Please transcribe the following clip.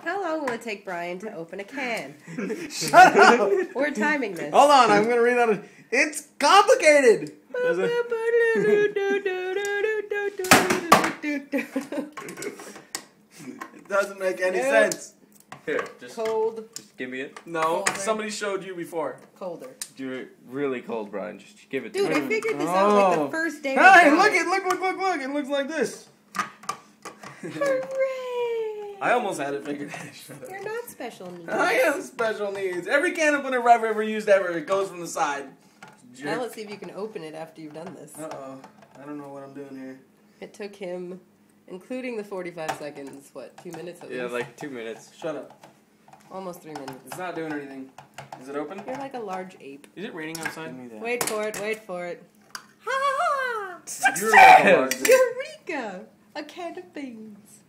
How long will it take Brian to open a can? Shut up! We're timing this. Hold on, I'm gonna read out. It's complicated. It doesn't make any sense. Here, just Cold, give me it. No, Colder. somebody showed you before. colder. You're really cold, Brian. Just give it to Dude, me. I figured this out like Oh. the first day. Hey, of look! time. Look! It looks like this. Hooray! I almost had it figured out. You're not special needs. I am special needs. Every can opener I've ever used it goes from the side. Now let's see if you can open it after you've done this. Uh-oh. I don't know what I'm doing here. It took him, including the 45 seconds, what, 2 minutes at Yeah, least? like 2 minutes. Shut up. Almost 3 minutes. It's not doing anything. Is it open? You're like a large ape. Is it raining outside? Give me that. Wait for it, wait for it. Ha ha ha! You're like a large- Eureka! A can of beans.